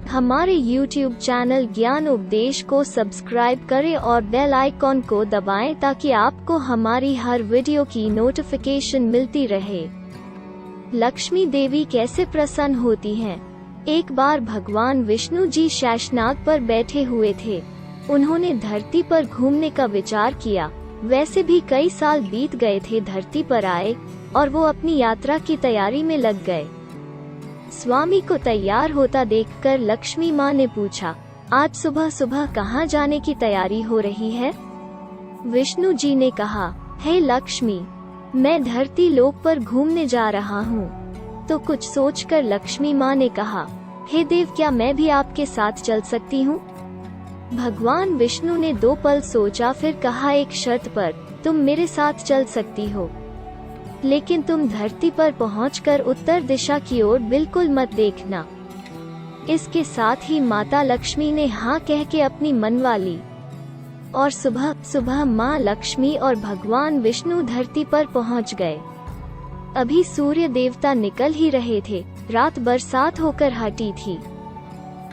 हमारे YouTube channel ज्ञान उपदेश को सब्सक्राइब करें और बेल आइकॉन को दबाएं ताकि आपको हमारी हर वीडियो की नोटिफिकेशन मिलती रहे। लक्ष्मी देवी कैसे प्रसन्न होती हैं? एक बार भगवान विष्णु जी शेषनाग पर बैठे हुए थे। उन्होंने धरती पर घूमने का विचार किया। वैसे भी कई साल बीत गए थे धरती पर आए और वो अपनी यात्रा की तैयारी में लग गए। स्वामी को तैयार होता देखकर लक्ष्मी माँ ने पूछा, आज सुबह सुबह कहाँ जाने की तैयारी हो रही है? विष्णु जी ने कहा, हे लक्ष्मी, मैं धरती लोक पर घूमने जा रहा हूँ। तो कुछ सोचकर लक्ष्मी माँ ने कहा, हे देव, क्या मैं भी आपके साथ चल सकती हूँ? भगवान विष्णु ने 2 पल सोचा, फिर कहा, एक शर्त पर, तुम मेरे साथ चल सकती हो, लेकिन तुम धरती पर पहुंचकर उत्तर दिशा की ओर बिल्कुल मत देखना। इसके साथ ही माता लक्ष्मी ने हाँ कह के अपनी मनवा ली और सुबह सुबह माँ लक्ष्मी और भगवान विष्णु धरती पर पहुंच गए। अभी सूर्य देवता निकल ही रहे थे। रात बरसात होकर हटी थी।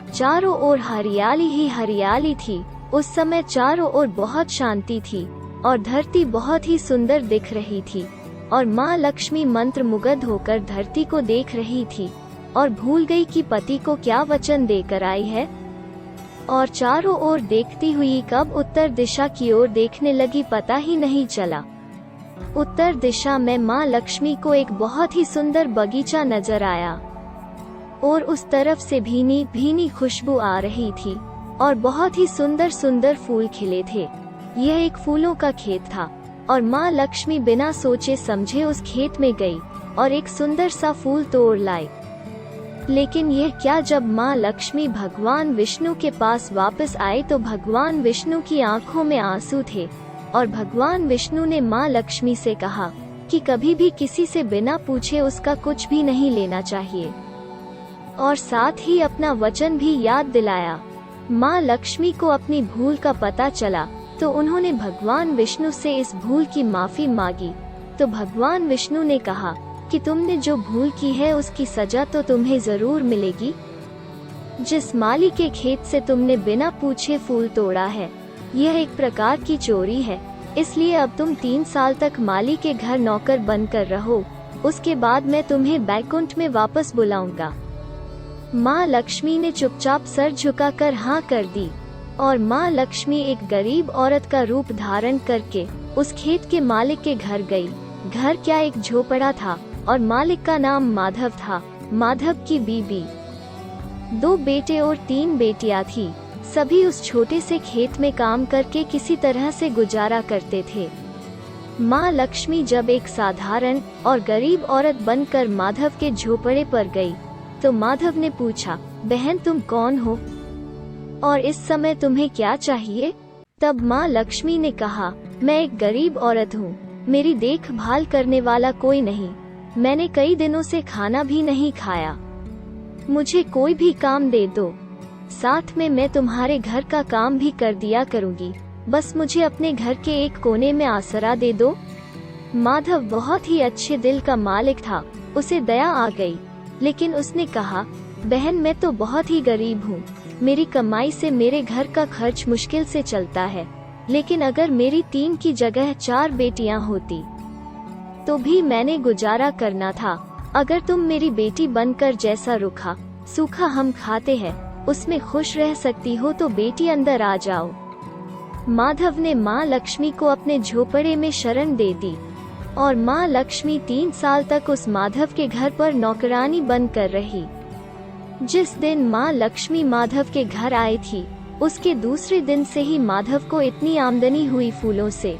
चारों ओर हरियाली ही हरियाली थी। उस समय चारों ओर बहुत शांति थी और धरती बहुत ही सुंदर दिख रही थी और माँ लक्ष्मी मंत्र मुग्ध होकर धरती को देख रही थी और भूल गई कि पति को क्या वचन देकर आई है और चारों ओर देखती हुई कब उत्तर दिशा की ओर देखने लगी पता ही नहीं चला। उत्तर दिशा में माँ लक्ष्मी को एक बहुत ही सुंदर बगीचा नजर आया और उस तरफ से भीनी भीनी खुशबू आ रही थी और बहुत ही सुंदर सुंदर फूल खिले थे। यह एक फूलों का खेत था और माँ लक्ष्मी बिना सोचे समझे उस खेत में गई और एक सुंदर सा फूल तोड़ लाई। लेकिन यह क्या, जब माँ लक्ष्मी भगवान विष्णु के पास वापस आए तो भगवान विष्णु की आंखों में आंसू थे और भगवान विष्णु ने माँ लक्ष्मी से कहा कि कभी भी किसी से बिना पूछे उसका कुछ भी नहीं लेना चाहिए और साथ ही अपना वचन भी याद दिलाया। माँ लक्ष्मी को अपनी भूल का पता चला तो उन्होंने भगवान विष्णु से इस भूल की माफी मांगी। तो भगवान विष्णु ने कहा कि तुमने जो भूल की है उसकी सजा तो तुम्हें जरूर मिलेगी। जिस माली के खेत से तुमने बिना पूछे फूल तोड़ा है, यह एक प्रकार की चोरी है। इसलिए अब तुम 3 साल तक माली के घर नौकर बनकर रहो। उसके बाद मैं तुम्हें बैकुंठ में वापस बुलाऊंगा। माँ लक्ष्मी ने चुपचाप सर झुकाकर हाँ कर दी और माँ लक्ष्मी एक गरीब औरत का रूप धारण करके उस खेत के मालिक के घर गई। घर क्या, एक झोपड़ा था और मालिक का नाम माधव था। माधव की बीबी, 2 बेटे और 3 बेटियां थी। सभी उस छोटे से खेत में काम करके किसी तरह से गुजारा करते थे। माँ लक्ष्मी जब एक साधारण और गरीब औरत बनकर माधव के झोपड़े पर गई तो माधव ने पूछा, बहन तुम कौन हो और इस समय तुम्हें क्या चाहिए? तब माँ लक्ष्मी ने कहा, मैं एक गरीब औरत हूँ, मेरी देखभाल करने वाला कोई नहीं, मैंने कई दिनों से खाना भी नहीं खाया, मुझे कोई भी काम दे दो, साथ में मैं तुम्हारे घर का काम भी कर दिया करूँगी, बस मुझे अपने घर के एक कोने में आसरा दे दो। माधव बहुत ही अच्छे दिल का मालिक था, उसे दया आ गई, लेकिन उसने कहा, बहन मैं तो बहुत ही गरीब हूँ, मेरी कमाई से मेरे घर का खर्च मुश्किल से चलता है, लेकिन अगर मेरी 3 की जगह 4 बेटियाँ होती तो भी मैंने गुजारा करना था। अगर तुम मेरी बेटी बनकर जैसा रूखा सूखा हम खाते हैं उसमें खुश रह सकती हो तो बेटी अंदर आ जाओ। माधव ने माँ लक्ष्मी को अपने झोपड़े में शरण दे दी और माँ लक्ष्मी 3 साल तक उस माधव के घर पर नौकरानी बनकर रही। जिस दिन माँ लक्ष्मी माधव के घर आई थी उसके दूसरे दिन से ही माधव को इतनी आमदनी हुई फूलों से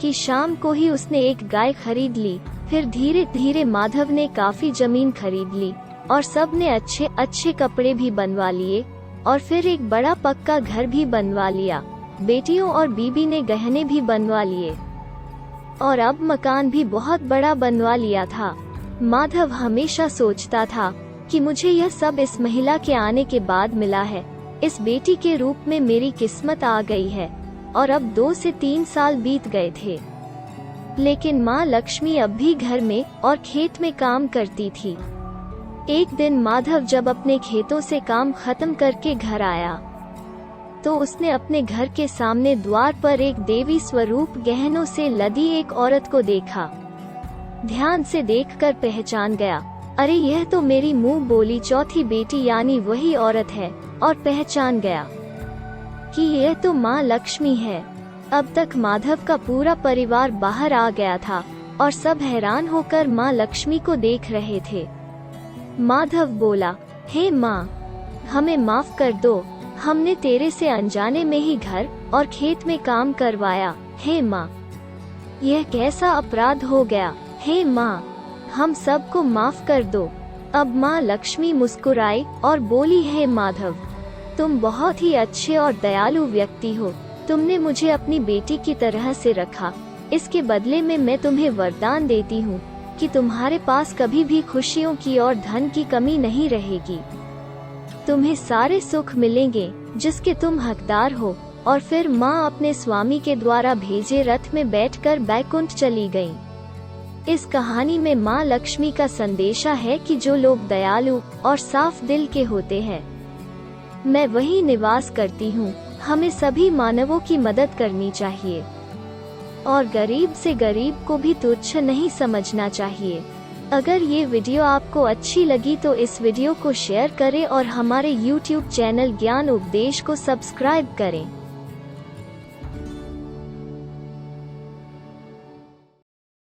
कि शाम को ही उसने एक गाय खरीद ली। फिर धीरे धीरे माधव ने काफी जमीन खरीद ली और सब ने अच्छे अच्छे कपड़े भी बनवा लिए और फिर एक बड़ा पक्का घर भी बनवा लिया। बेटियों और बीबी ने गहने भी बनवा लिए और अब मकान भी बहुत बड़ा बनवा लिया था। माधव हमेशा सोचता था कि मुझे यह सब इस महिला के आने के बाद मिला है, इस बेटी के रूप में मेरी किस्मत आ गई है। और अब 2 से 3 साल बीत गए थे, लेकिन माँ लक्ष्मी अब भी घर में और खेत में काम करती थी। एक दिन माधव जब अपने खेतों से काम खत्म करके घर आया तो उसने अपने घर के सामने द्वार पर एक देवी स्वरूप गहनों से लदी एक औरत को देखा। ध्यान से देखकर पहचान गया, अरे यह तो मेरी मुंह बोली चौथी बेटी यानी वही औरत है, और पहचान गया कि यह तो माँ लक्ष्मी है। अब तक माधव का पूरा परिवार बाहर आ गया था और सब हैरान होकर माँ लक्ष्मी को देख रहे थे। माधव बोला, हे माँ, हमें माफ कर दो, हमने तेरे से अनजाने में ही घर और खेत में काम करवाया। हे माँ, यह कैसा अपराध हो गया। हे माँ, हम सबको माफ कर दो। अब माँ लक्ष्मी मुस्कुराई और बोली, हे माधव, तुम बहुत ही अच्छे और दयालु व्यक्ति हो। तुमने मुझे अपनी बेटी की तरह से रखा। इसके बदले में मैं तुम्हें वरदान देती हूँ कि तुम्हारे पास कभी भी खुशियों की और धन की कमी नहीं रहेगी। तुम्हें सारे सुख मिलेंगे जिसके तुम हकदार हो। और फिर माँ अपने स्वामी के द्वारा भेजे रथ में बैठकर बैकुंठ चली गईं। इस कहानी में माँ लक्ष्मी का संदेशा है कि जो लोग दयालु और साफ दिल के होते हैं, मैं वही निवास करती हूँ। हमें सभी मानवों की मदद करनी चाहिए और गरीब से गरीब को भी तुच्छ नहीं समझना चाहिए। अगर ये वीडियो आपको अच्छी लगी तो इस वीडियो को शेयर करें और हमारे YouTube चैनल ज्ञान उपदेश को सब्सक्राइब करें।